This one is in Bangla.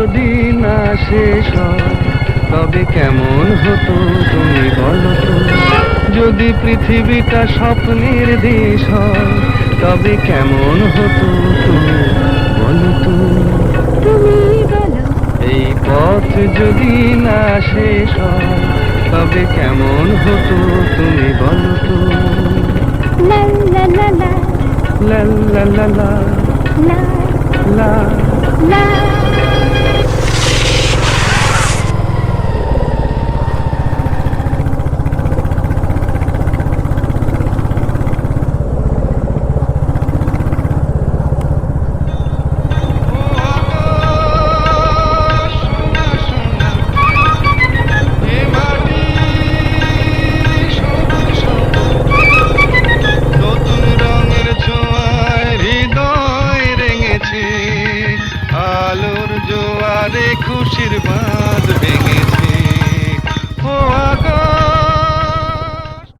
যদি না শেষ হয় তবে কেমন হতো তুমি বলো তো। যদি পৃথিবীটা স্বপ্নের দেশ হয় তবে কেমন হতো তুমি বলো তো। তুমি বলো। এই পথ যদি না শেষ হয় তবে কেমন হতো তুমি বলো তো। লা লা লা লা লা লা লা লা লা লা। লা। নতুন রঙের ছোঁয়ায় হৃদয় রেঙেছে, আলোর জোয়ারে খুশির বাঁধ ভেঙেছে।